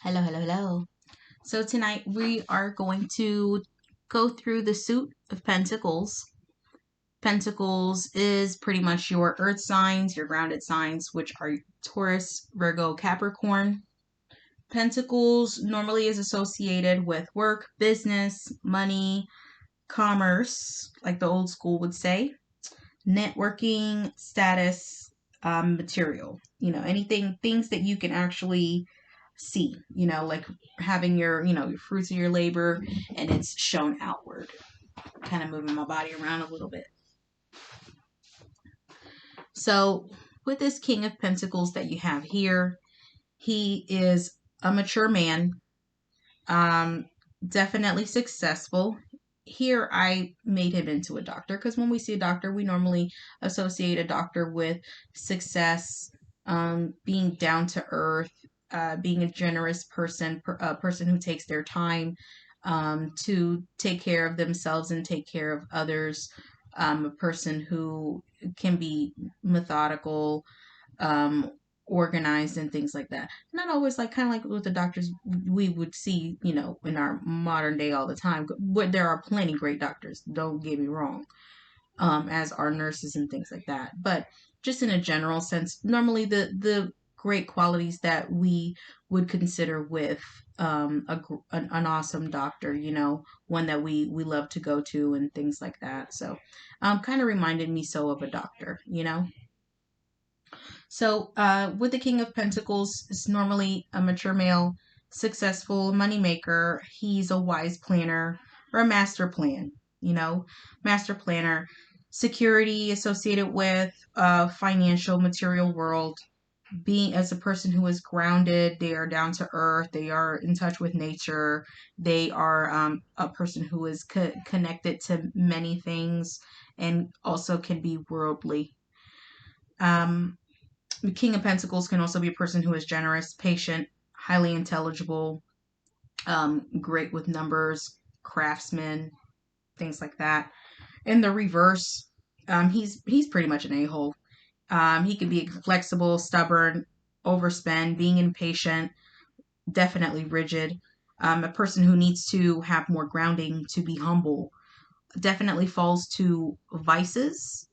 Hello, hello, hello. So tonight we are going to go through the suit of Pentacles. Pentacles is pretty much your earth signs, your grounded signs, which are Taurus, Virgo, Capricorn. Pentacles normally is associated with work, business, money, commerce, like the old school would say, networking, status, material. Anything, things that you can actually see, like having your fruits of your labor and it's shown outward. Kind of moving my body around a little bit. So with this King of Pentacles that you have here, he is a mature man, definitely successful. Here I made him into a doctor because when we see a doctor, we normally associate a doctor with success, being down to earth, being a generous person, a person who takes their time to take care of themselves and take care of others, a person who can be methodical, um, organized and things like that. Not always like kind of like with the doctors we would see, in our modern day all the time. But there are plenty great doctors. Don't get me wrong. As are nurses and things like that. But just in a general sense, normally the great qualities that we would consider with an awesome doctor, one that we love to go to and things like that. So, kind of reminded me so of a doctor. So, with the King of Pentacles, it's normally a mature male, successful moneymaker. He's a wise planner or a master master planner. Security associated with financial, material world. Being as a person who is grounded, they are down to earth, they are in touch with nature, they are a person who is connected to many things and also can be worldly. The King of Pentacles can also be a person who is generous, patient, highly intelligible, great with numbers, craftsman, things like that. In the reverse, he's pretty much an a-hole. He can be flexible, stubborn, overspend, being impatient, definitely rigid. A person who needs to have more grounding, to be humble, definitely falls to vices.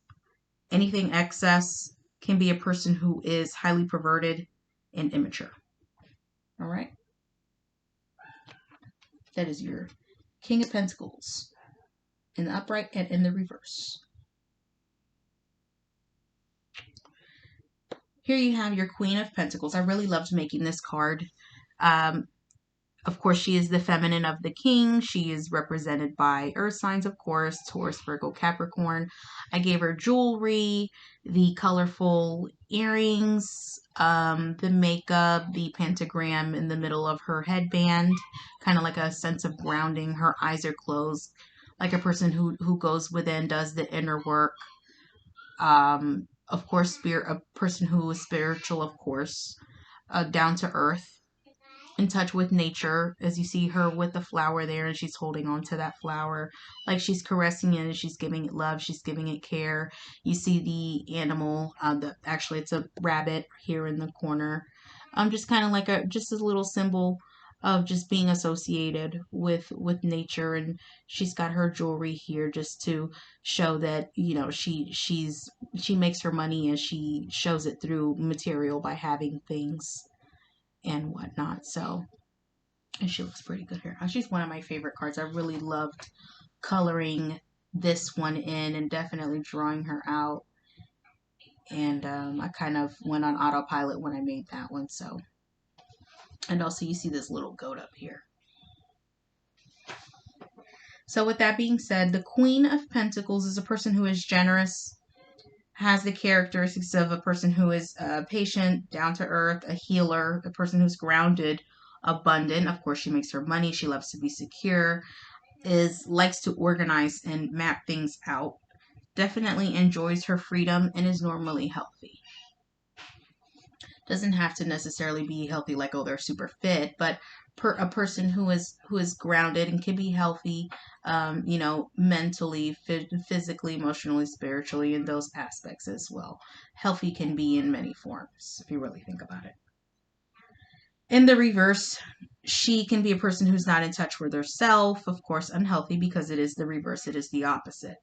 Anything excess, can be a person who is highly perverted and immature. All right. That is your King of Pentacles in the upright and in the reverse. Here you have your Queen of Pentacles. I really loved making this card. Of course, she is the feminine of the king. She is represented by earth signs, of course, Taurus, Virgo, Capricorn. I gave her jewelry, the colorful earrings, the makeup, the pentagram in the middle of her headband, kind of like a sense of grounding. Her eyes are closed, like a person who goes within, does the inner work. Of course, a person who is spiritual, of course, down to earth, in touch with nature, as you see her with the flower there and she's holding on to that flower like she's caressing it and she's giving it love, she's giving it care. You see the animal, actually it's a rabbit here in the corner, just kind of like just a little symbol of just being associated with nature. And she's got her jewelry here just to show that she makes her money and she shows it through material by having things and whatnot. So, and she looks pretty good here. She's one of my favorite cards. I really loved coloring this one in and definitely drawing her out. And I kind of went on autopilot when I made that one. So, and also you see this little goat up here. So with that being said, the Queen of Pentacles is a person who is generous, has the characteristics of a person who is patient, down to earth, a healer, a person who's grounded, abundant. Of course, she makes her money. She loves to be secure, likes to organize and map things out. Definitely enjoys her freedom and is normally healthy. Doesn't have to necessarily be healthy like, oh, they're super fit, but a person who is grounded and can be healthy, mentally, physically, emotionally, spiritually, in those aspects as well. Healthy can be in many forms if you really think about it. In the reverse, she can be a person who's not in touch with herself, of course, unhealthy because it is the reverse, it is the opposite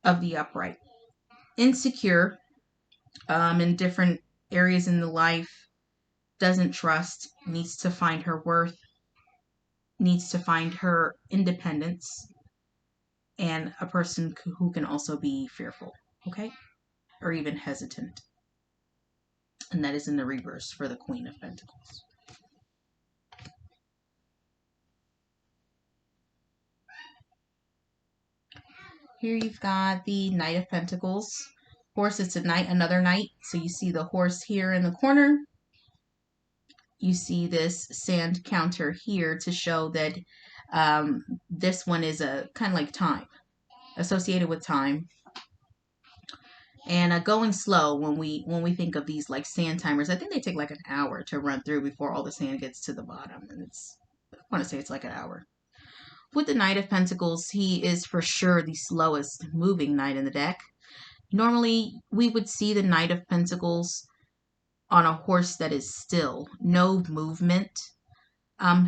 of the upright. Insecure in different areas in the life, doesn't trust, needs to find her worth, needs to find her independence, and a person who can also be fearful, okay? Or even hesitant. And that is in the reverse for the Queen of Pentacles. Here you've got the Knight of Pentacles. Of course, it's a knight, another knight. So you see the horse here in the corner. You see this sand counter here to show that this one is a kind of like time, associated with time. And going slow when we think of these like sand timers. I think they take like an hour to run through before all the sand gets to the bottom. And I want to say it's like an hour. With the Knight of Pentacles, he is for sure the slowest moving knight in the deck. Normally, we would see the Knight of Pentacles on a horse that is still, no movement.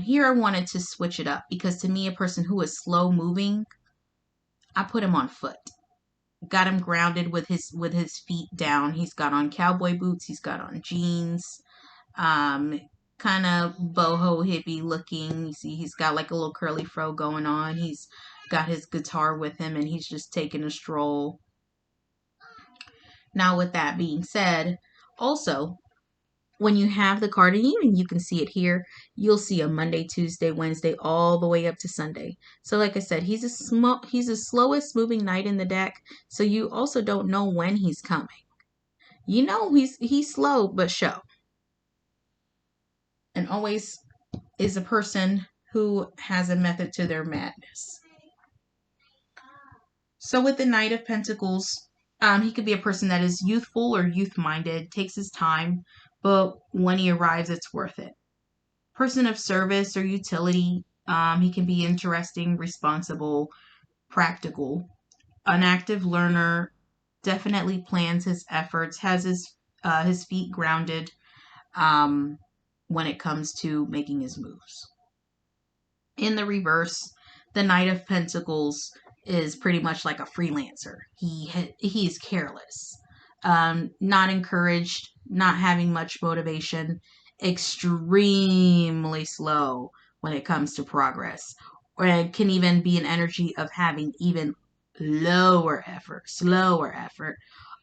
Here I wanted to switch it up because to me, a person who is slow moving, I put him on foot. Got him grounded with his feet down. He's got on cowboy boots. He's got on jeans. Kind of boho hippie looking. You see, he's got like a little curly fro going on. He's got his guitar with him and he's just taking a stroll. Now, with that being said, also, when you have the card, and even you can see it here, you'll see a Monday, Tuesday, Wednesday, all the way up to Sunday. So like I said, he's the slowest moving knight in the deck. So you also don't know when he's coming. You know he's slow, but show. And always is a person who has a method to their madness. So with the Knight of Pentacles, he could be a person that is youthful or youth-minded, takes his time, but when he arrives, it's worth it. Person of service or utility, he can be interesting, responsible, practical. An active learner, definitely plans his efforts, has his feet grounded when it comes to making his moves. In the reverse, the Knight of Pentacles is pretty much like a freelancer. He is careless, not encouraged, not having much motivation, extremely slow when it comes to progress, or it can even be an energy of having even slower effort,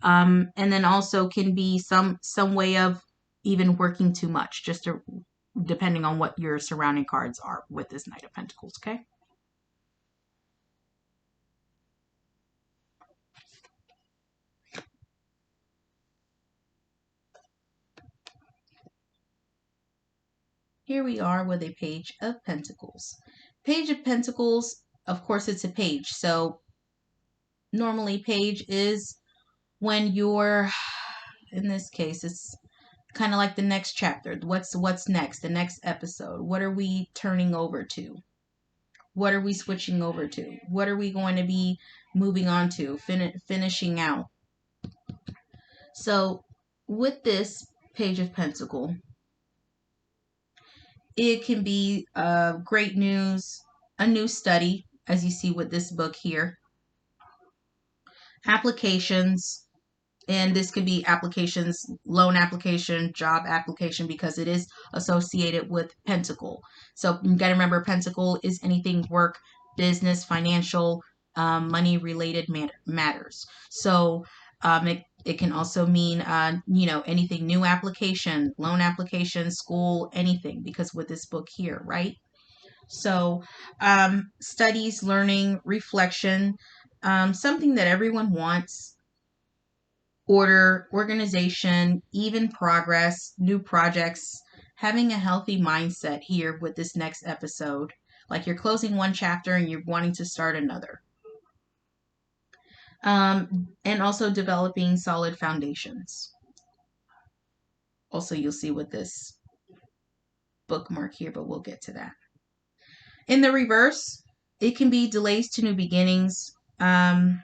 and then also can be some way of even working too much, just depending on what your surrounding cards are with this Knight of Pentacles, okay? Here we are with a Page of Pentacles. Page of Pentacles, of course, it's a page. So normally page is when you're, in this case, it's kind of like the next chapter. What's next? The next episode. What are we turning over to? What are we switching over to? What are we going to be moving on to? Finishing out. So with this Page of Pentacle, it can be great news, a new study, as you see with this book here. Applications, and this could be applications, loan application, job application, because it is associated with Pentacle. So you got to remember, Pentacle is anything work, business, financial, money-related matters. So it can also mean, anything, new application, loan application, school, anything, because with this book here, right? So studies, learning, reflection, something that everyone wants, order, organization, even progress, new projects, having a healthy mindset here with this next episode. Like you're closing one chapter and you're wanting to start another. And also developing solid foundations. Also, you'll see with this bookmark here, but we'll get to that. In the reverse, it can be delays to new beginnings. Not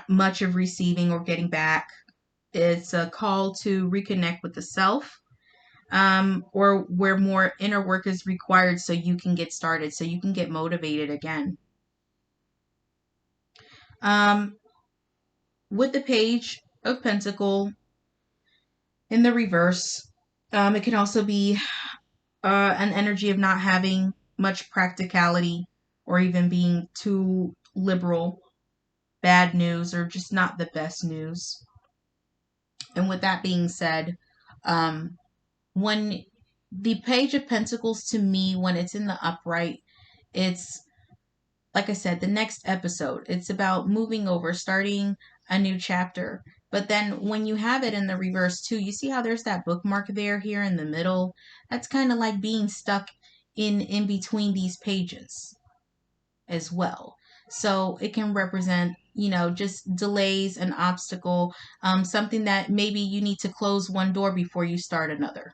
much of receiving or getting back. It's a call to reconnect with the self, or where more inner work is required so you can get started, so you can get motivated again. Um, with the Page of Pentacle in the reverse, it can also be an energy of not having much practicality, or even being too liberal, bad news, or just not the best news. And with that being said, um, when the Page of Pentacles, to me, when it's in the upright, it's like I said, the next episode. It's about moving over, starting a new chapter. But then when you have it in the reverse too, you see how there's that bookmark there here in the middle? That's kind of like being stuck in between these pages as well. So it can represent, just delays, an obstacle, something that maybe you need to close one door before you start another.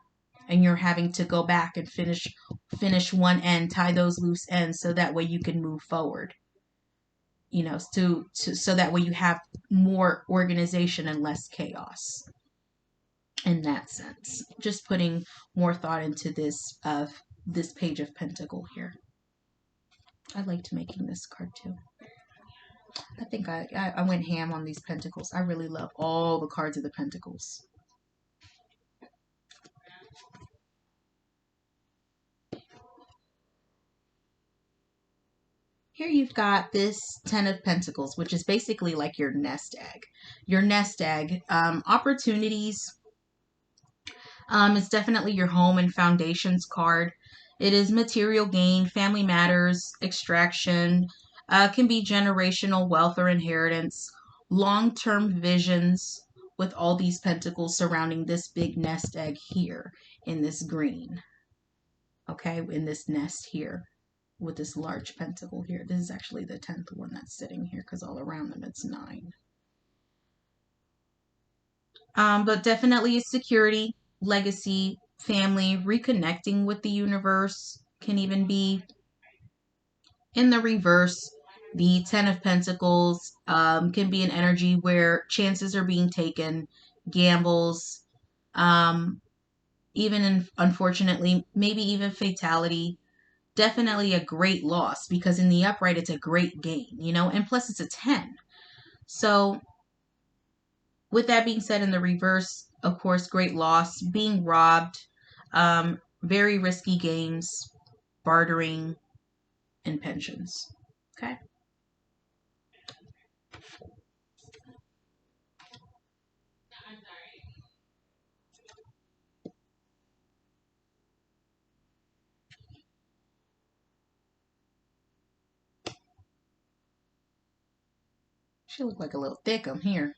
And you're having to go back and finish one end, tie those loose ends so that way you can move forward. So that way you have more organization and less chaos. In that sense, just putting more thought into this Page of Pentacle here. I liked making this card too. I think I went ham on these pentacles. I really love all the cards of the pentacles. Here you've got this Ten of Pentacles, which is basically like your nest egg. Your nest egg, opportunities. It's definitely your home and foundations card. It is material gain, family matters, extraction, can be generational wealth or inheritance, long-term visions, with all these pentacles surrounding this big nest egg here in this green. Okay, in this nest here with this large pentacle here. This is actually the 10th one that's sitting here because all around them it's 9. But definitely security, legacy, family, reconnecting with the universe can even be. In the reverse, the Ten of Pentacles can be an energy where chances are being taken, gambles, unfortunately, maybe even fatality. Definitely a great loss, because in the upright it's a great gain, and plus it's a 10. So with that being said, in the reverse, of course, great loss, being robbed, very risky games, bartering, and pensions. Okay. She look like a little thickum here.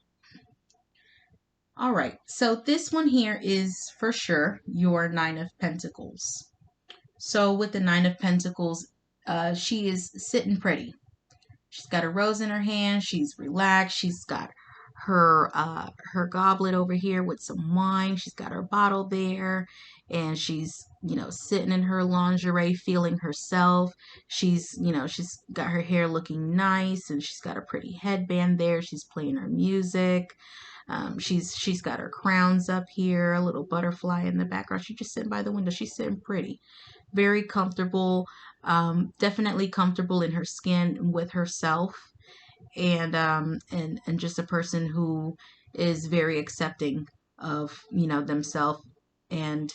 All right, so this one here is for sure your Nine of Pentacles. So with the Nine of Pentacles, she is sitting pretty. She's got a rose in her hand. She's relaxed. She's got her goblet over here with some wine. She's got her bottle there, and she's sitting in her lingerie, feeling herself. She's got her hair looking nice, and she's got a pretty headband there. She's playing her music. She's got her crowns up here, a little butterfly in the background. She's just sitting by the window. She's sitting pretty, very comfortable. Definitely comfortable in her skin with herself, and just a person who is very accepting of themselves and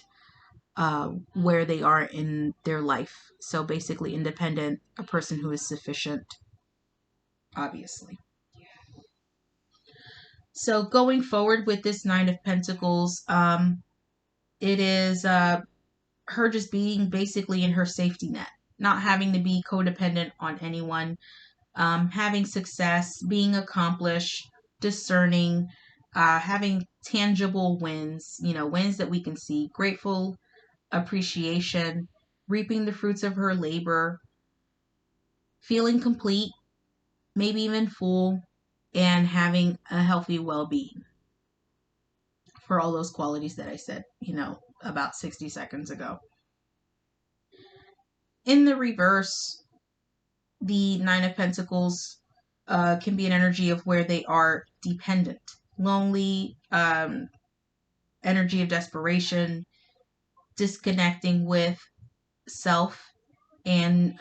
where they are in their life. So basically independent, a person who is sufficient, obviously. So going forward with this Nine of Pentacles, it is her just being basically in her safety net, not having to be codependent on anyone, having success, being accomplished, discerning, having tangible wins, wins that we can see, grateful, appreciation, reaping the fruits of her labor, feeling complete, maybe even full, and having a healthy well-being, for all those qualities that I said, about 60 seconds ago. In the reverse, the Nine of Pentacles can be an energy of where they are dependent. lonely, energy of desperation, disconnecting with self, and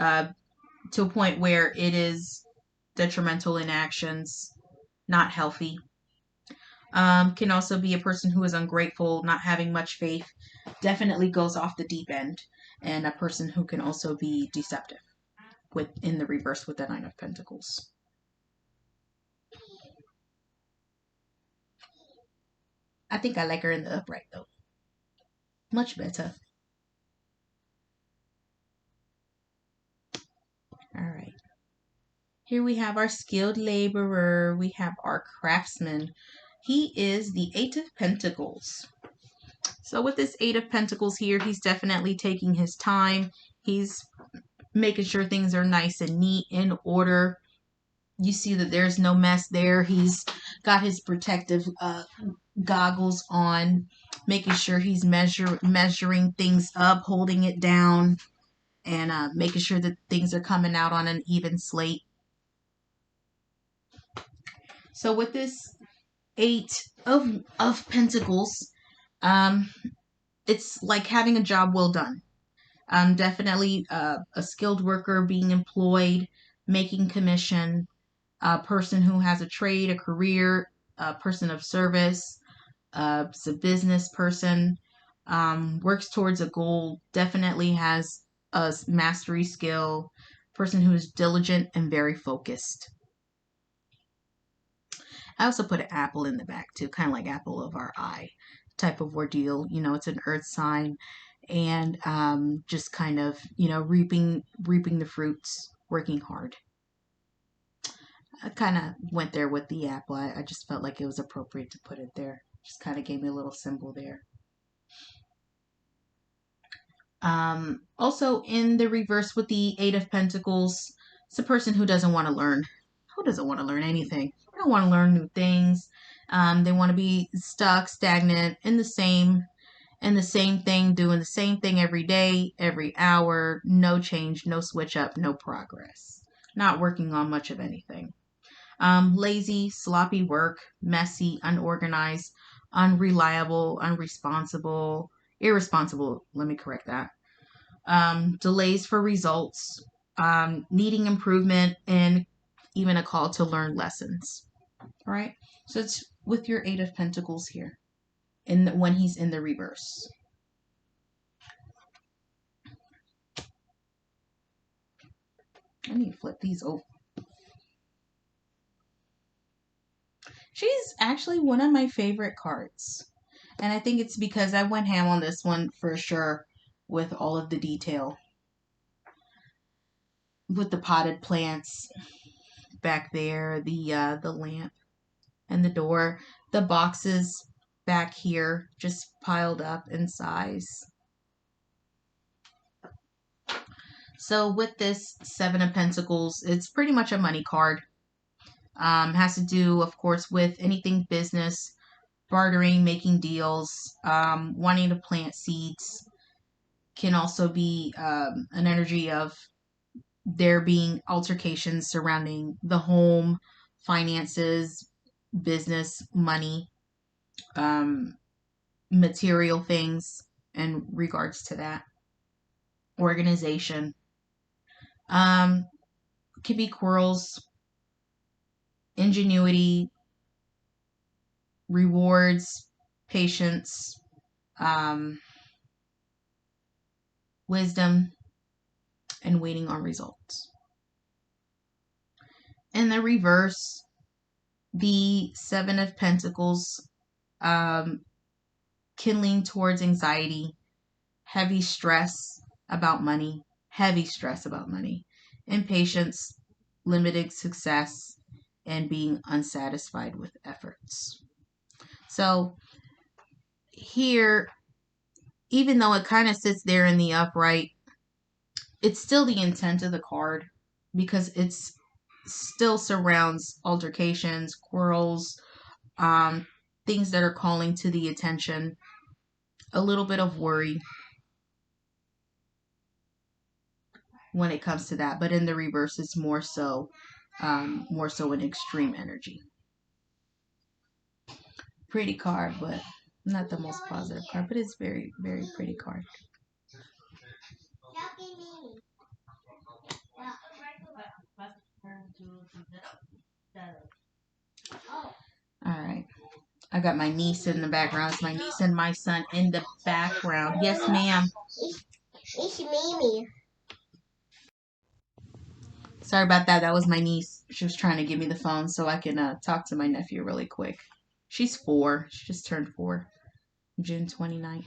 to a point where it is detrimental in actions, not healthy. Can also be a person who is ungrateful, not having much faith, definitely goes off the deep end, and a person who can also be deceptive with in the reverse with the Nine of Pentacles. I think I like her in the upright though. Much better. All right. Here we have our skilled laborer. We have our craftsman. He is the Eight of Pentacles. So with this Eight of Pentacles here, he's definitely taking his time. He's making sure things are nice and neat, in order. You see that there's no mess there. He's got his protective goggles on, making sure he's measuring things up, holding it down, and making sure that things are coming out on an even slate. So with this Eight of Pentacles, it's like having a job well done. Definitely a skilled worker being employed, making commission, a person who has a trade, a career, a person of service, a business person, works towards a goal, definitely has a mastery skill, person who is diligent and very focused. I also put an apple in the back too, kind of like apple of our eye type of ordeal. You know, it's an earth sign, and just kind of, you know, reaping the fruits, working hard. I kind of went there with the apple. I just felt like it was appropriate to put it there. Just kind of gave me a little symbol there. Also in the reverse with the Eight of Pentacles, it's a person who doesn't want to learn. Who doesn't want to learn anything? They don't want to learn new things. They want to be stuck, stagnant in the same thing, doing the same thing every day, every hour, no change, no switch up, no progress. Not working on much of anything. Lazy, sloppy work, messy, unorganized, unreliable, unresponsible, irresponsible. Let me correct that. Delays for results, needing improvement, and even a call to learn lessons. All right. So it's with your Eight of Pentacles here, when he's in the reverse. I need to flip these over. She's actually one of my favorite cards. And I think it's because I went ham on this one for sure, with all of the detail. With the potted plants back there, the lamp and the door, the boxes back here just piled up in size. So with this Seven of Pentacles, it's pretty much a money card. Has to do, of course, with anything business, bartering, making deals, wanting to plant seeds. Can also be an energy of there being altercations surrounding the home, finances, business, money, material things in regards to that. Organization. Could be quarrels, ingenuity, rewards, patience, wisdom, and waiting on results. In the reverse, the Seven of Pentacles can lean towards anxiety, heavy stress about money, impatience, limited success, and being unsatisfied with efforts. So here, even though it kind of sits there in the upright, it's still the intent of the card, because it's still surrounds altercations, quarrels, things that are calling to the attention, a little bit of worry when it comes to that. But in the reverse, it's more so an extreme energy. Pretty card, but not the most positive card, but it's very, very pretty card. All right. I got my niece in the background. It's my niece and my son in the background. Yes, ma'am. It's Mimi. Sorry about that. That was my niece. She was trying to give me the phone so I can talk to my nephew really quick. She's 4. She just turned 4. June 29th.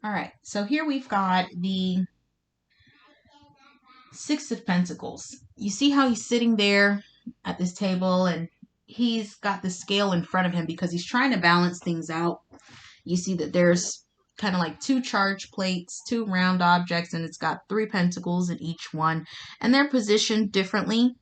All right. So here we've got the 6 of Pentacles. You see how he's sitting there at this table and he's got the scale in front of him because he's trying to balance things out. You see that there's kind of like 2 charge plates, 2 round objects, and it's got 3 pentacles in each one, and they're positioned differently.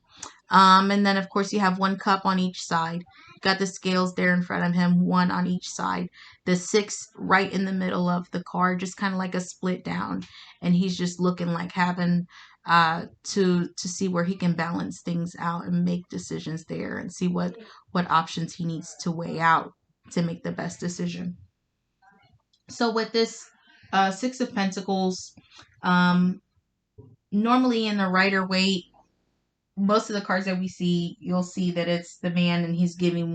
And then of course you have 1 cup on each side. Got the scales there in front of him, 1 on each side. The 6 right in the middle of the card, just kind of like a split down, and he's just looking like having to see where he can balance things out and make decisions there and see what options he needs to weigh out to make the best decision. So with this 6 of Pentacles, normally in the Rider-Waite, most of the cards that we see, you'll see that it's the man and he's giving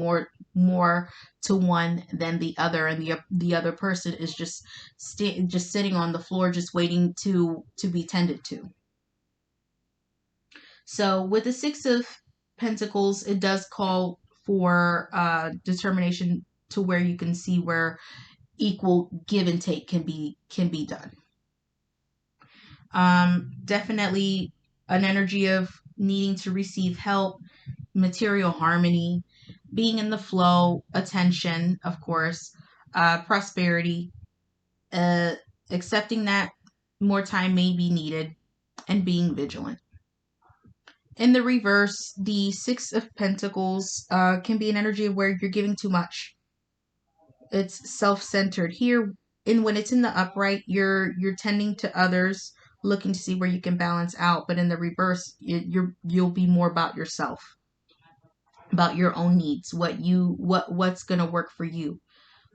more to one than the other, and the other person is just sitting on the floor, just waiting to be tended to. So with the 6 of Pentacles, it does call for determination to where you can see where equal give and take can be done. Definitely an energy of needing to receive help, material harmony, being in the flow, attention, of course, prosperity, accepting that more time may be needed, and being vigilant. In the reverse, the 6 of Pentacles can be an energy where you're giving too much. It's self-centered. Here, when it's in the upright, you're tending to others, looking to see where you can balance out. But in the reverse, you'll be more about yourself, about your own needs, what's gonna work for you.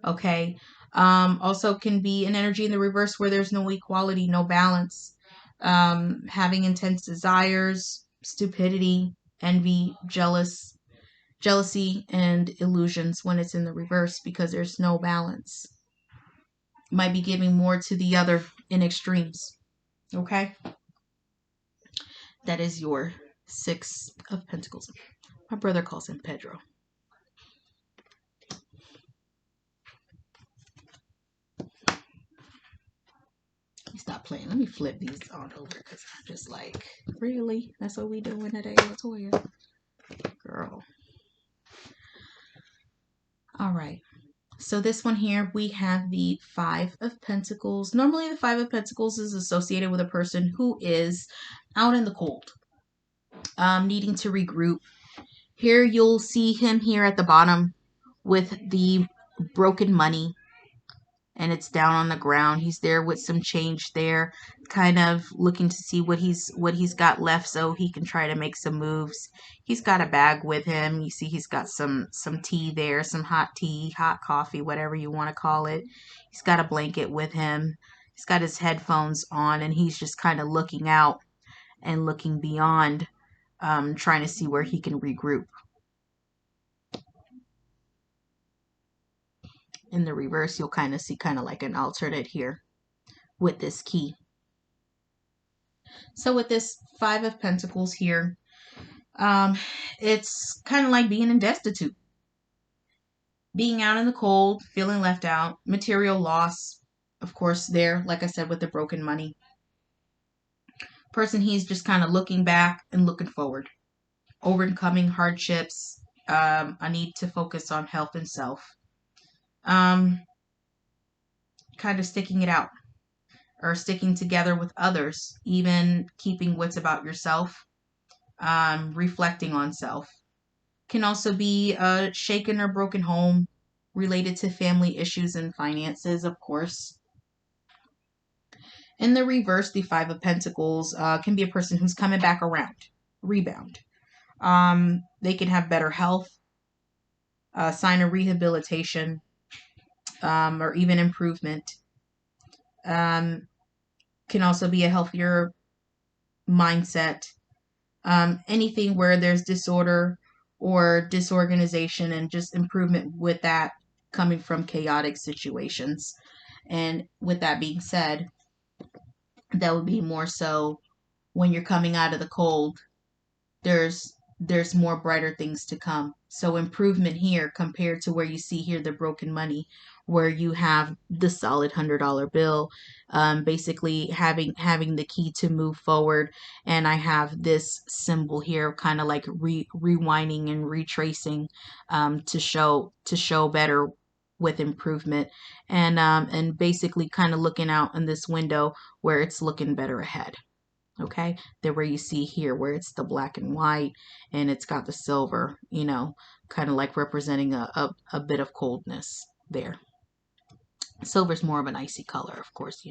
Okay. Also can be an energy in the reverse where there's no equality, no balance. Having intense desires, stupidity, envy, jealousy, and illusions when it's in the reverse because there's no balance. Might be giving more to the other in extremes. Okay? That is your 6 of Pentacles. My brother calls him Pedro. Stop playing. Let me flip these on over because I'm just like, really? That's what we doing today, Latoya? Girl. All right. So this one here, we have the 5 of Pentacles. Normally the 5 of Pentacles is associated with a person who is out in the cold, needing to regroup. Here you'll see him here at the bottom with the broken money, and it's down on the ground. He's there with some change there, kind of looking to see what he's got left so he can try to make some moves. He's got a bag with him. You see he's got some tea there, some hot tea, hot coffee, whatever you want to call it. He's got a blanket with him. He's got his headphones on, and he's just kind of looking out and looking beyond, trying to see where he can regroup. In the reverse, you'll kind of see kind of like an alternate here with this key. So with this 5 of Pentacles here, it's kind of like being in destitute. Being out in the cold, feeling left out, material loss, of course, there, like I said, with the broken money. Person, he's just kind of looking back and looking forward. Overcoming hardships, a need to focus on health and self. Kind of sticking it out or sticking together with others, even keeping wits about yourself, reflecting on self. Can also be a shaken or broken home related to family issues and finances, of course. In the reverse, the 5 of Pentacles can be a person who's coming back around, rebound. They can have better health, sign of rehabilitation, or even improvement. Um, can also be a healthier mindset. Anything where there's disorder or disorganization, and just improvement with that coming from chaotic situations. And with that being said, that would be more so when you're coming out of the cold, there's more brighter things to come. So improvement here compared to where you see here the broken money, where you have the solid $100 bill, basically having the key to move forward. And I have this symbol here, kind of like rewinding and retracing, to show better with improvement, and basically kind of looking out in this window where it's looking better ahead. Okay, there where you see here where it's the black and white, and it's got the silver, kind of like representing a bit of coldness there. Silver's more of an icy color, of course.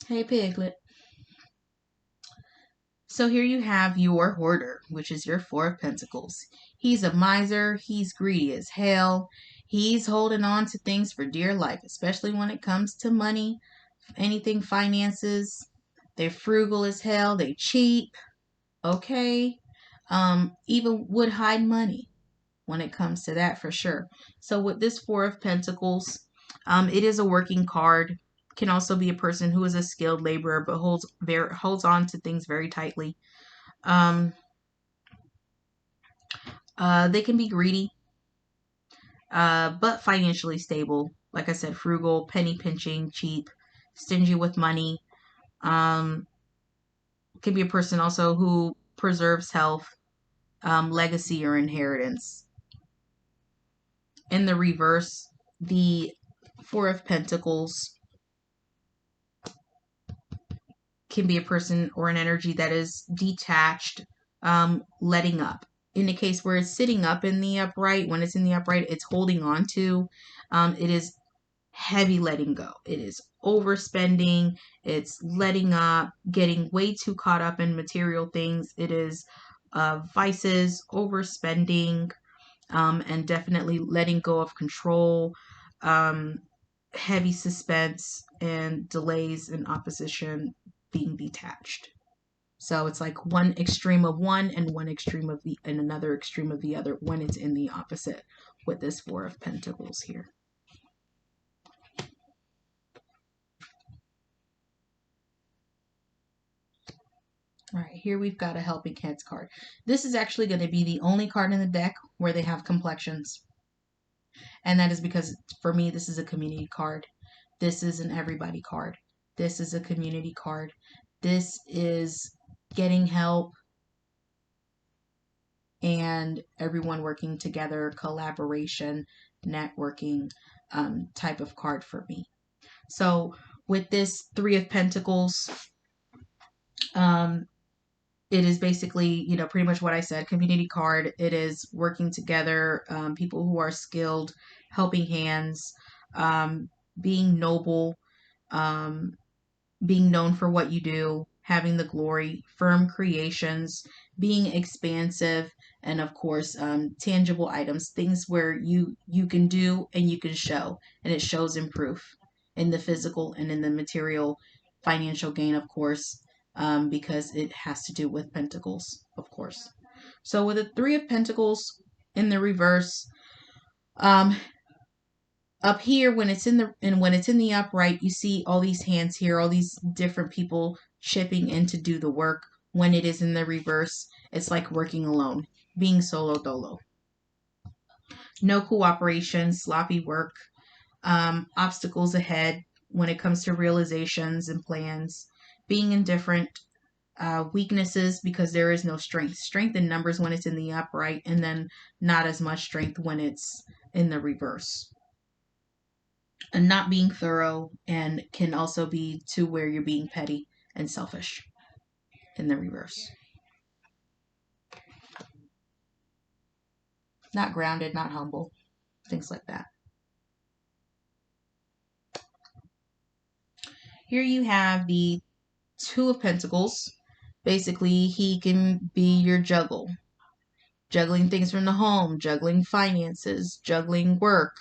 Hey, Piglet. So here you have your hoarder, which is your Four of Pentacles. He's a miser. He's greedy as hell. He's holding on to things for dear life, especially when it comes to money, anything finances. They're frugal as hell. They cheap. Okay. Even would hide money when it comes to that, for sure. So with this Four of Pentacles, it is a working card. Can also be a person who is a skilled laborer but holds on to things very tightly. Um, they can be greedy, but financially stable. Like I said, frugal, penny pinching, cheap, stingy with money. Um, can be a person also who preserves health, legacy, or inheritance. In the reverse, the Four of Pentacles can be a person or an energy that is detached, letting up. In the case where it's sitting up in the upright, when it's in the upright, it's holding on to. It is heavy letting go. It is overspending. It's letting up, getting way too caught up in material things. It is vices, overspending, and definitely letting go of control, um, heavy suspense, and delays and opposition, being detached. So it's like one extreme of one and one extreme of the and another extreme of the other when it's in the opposite with this Four of Pentacles here. All right, here we've got a Helping Hands card. This is actually going to be the only card in the deck where they have complexions. And that is because, for me, this is a community card. This is an everybody card. This is a community card. This is getting help and everyone working together, collaboration, networking, type of card for me. So with this Three of Pentacles, it is basically, pretty much what I said, community card. It is working together, people who are skilled, helping hands, being noble, um, being known for what you do, having the glory, firm creations, being expansive, and of course, tangible items, things where you can do and you can show, and it shows in proof, in the physical and in the material, financial gain, of course, because it has to do with Pentacles, of course. So with the Three of Pentacles in the reverse, um, up here when it's in the upright, you see all these hands here, all these different people chipping in to do the work. When it is in the reverse, it's like working alone, being solo dolo. No cooperation, sloppy work, obstacles ahead when it comes to realizations and plans, being indifferent, weaknesses because there is no strength. Strength in numbers when it's in the upright, and then not as much strength when it's in the reverse. And not being thorough, and can also be to where you're being petty and selfish in the reverse. Not grounded, not humble, things like that. Here you have the Two of Pentacles. Basically, he can be your juggling things from the home, juggling finances, juggling work,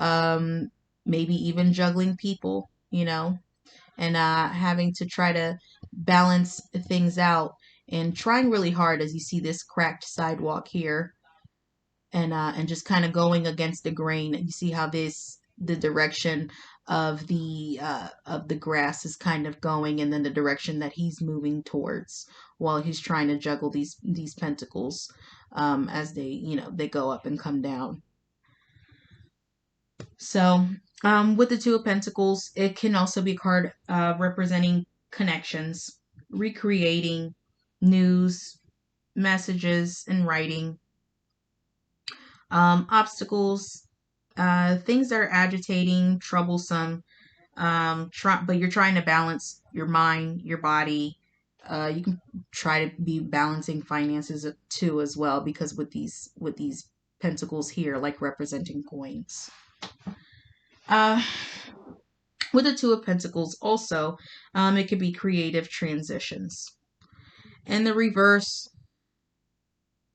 um, maybe even juggling people, and having to try to balance things out and trying really hard as you see this cracked sidewalk here, and just kind of going against the grain. You see how the direction of the grass is kind of going, and then the direction that he's moving towards while he's trying to juggle these pentacles, as they go up and come down. So, with the Two of Pentacles, it can also be a card representing connections, recreating news, messages, and writing, obstacles, things that are agitating, troublesome, but you're trying to balance your mind, your body. You can try to be balancing finances too as well, because with these pentacles here, like representing coins. Uh, with the Two of Pentacles also, it could be creative transitions. In the reverse,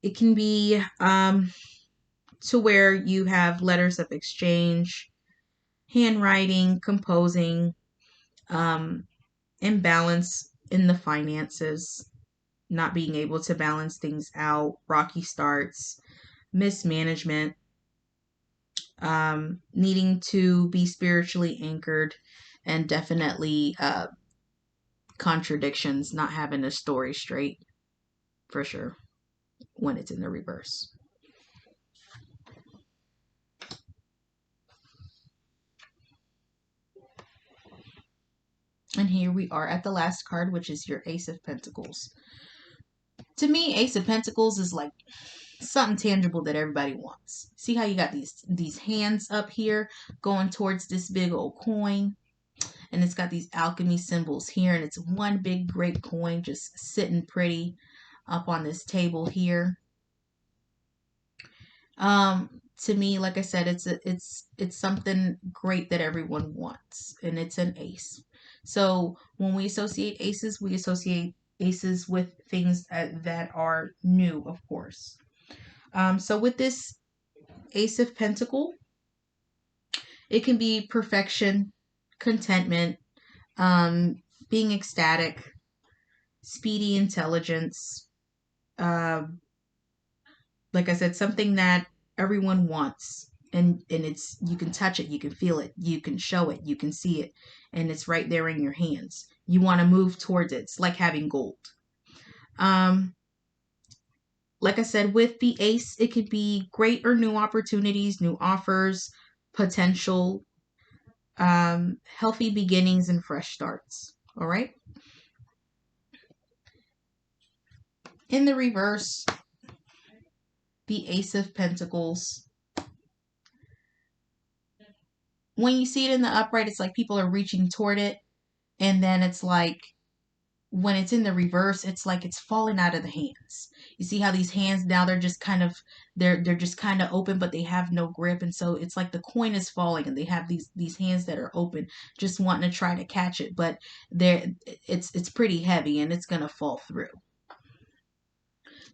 it can be to where you have letters of exchange, handwriting, composing, imbalance in the finances, not being able to balance things out, rocky starts, mismanagement, needing to be spiritually anchored, and definitely contradictions, not having a story straight, for sure, when it's in the reverse. And here we are at the last card, which is your Ace of Pentacles. To me, Ace of Pentacles is like something tangible that everybody wants. See how you got these hands up here going towards this big old coin, and it's got these alchemy symbols here, and it's one big great coin just sitting pretty up on this table here. To me, like I said, it's something great that everyone wants, and it's an ace. So when we associate aces, we associate aces with things that are new, of course. So with this Ace of Pentacle, it can be perfection, contentment, being ecstatic, speedy intelligence. Uh, like I said, something that everyone wants. And it's, you can touch it, you can feel it, you can show it, you can see it, and it's right there in your hands. You want to move towards it. It's like having gold. Like I said, with the ace, it could be great or new opportunities, new offers, potential, healthy beginnings, and fresh starts. All right. In the reverse, the Ace of Pentacles. When you see it in the upright, it's like people are reaching toward it. And then it's like, when it's in the reverse, it's like it's falling out of the hands. You see how these hands now, they're just kind of, they're just kind of open, but they have no grip. And so it's like the coin is falling, and they have these hands that are open, just wanting to try to catch it, but it's pretty heavy, and it's gonna fall through.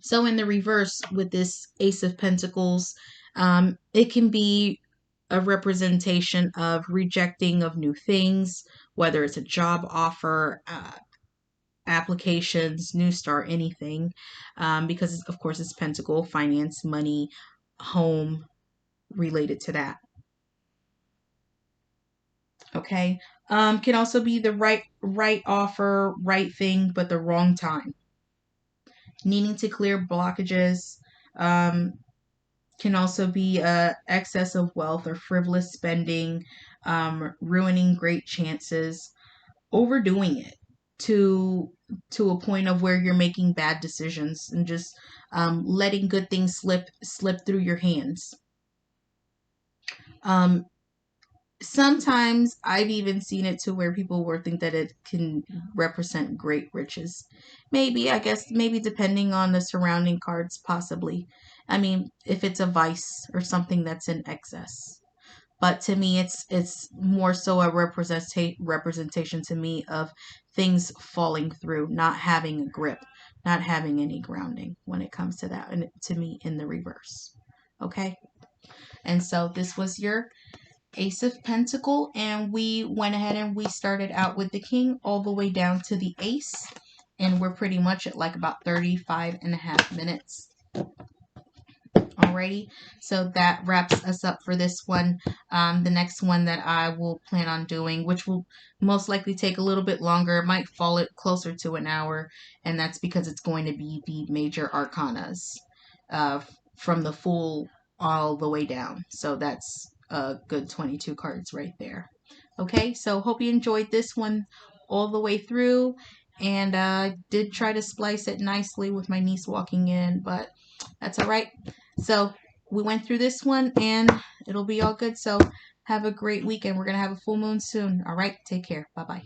So in the reverse, with this Ace of Pentacles, it can be a representation of rejecting of new things, whether it's a job offer, applications, new start, anything, because of course it's Pentacle, finance, money, home, related to that. Okay. Can also be the right offer, right thing, but the wrong time. Needing to clear blockages. Can also be excess of wealth or frivolous spending, ruining great chances, overdoing it to a point of where you're making bad decisions, and just letting good things slip through your hands. Sometimes I've even seen it to where people will think that it can represent great riches. Maybe, I guess, maybe depending on the surrounding cards, possibly. I mean, if it's a vice or something that's in excess. but to me it's more so a representation to me of things falling through, not having a grip, not having any grounding when it comes to that, and to me in the reverse. Okay, and so this was your Ace of Pentacle, and we went ahead and we started out with the King all the way down to the Ace, and we're pretty much at like about 35.5 minutes. Alrighty, so that wraps us up for this one. The next one that I will plan on doing, which will most likely take a little bit longer, it might fall it closer to an hour, and that's because it's going to be the major arcanas, from the Fool all the way down. So that's a good 22 cards right there. Okay, so hope you enjoyed this one all the way through, and did try to splice it nicely with my niece walking in, but that's all right. So we went through this one, and it'll be all good. So have a great weekend. We're going to have a full moon soon. All right. Take care. Bye-bye.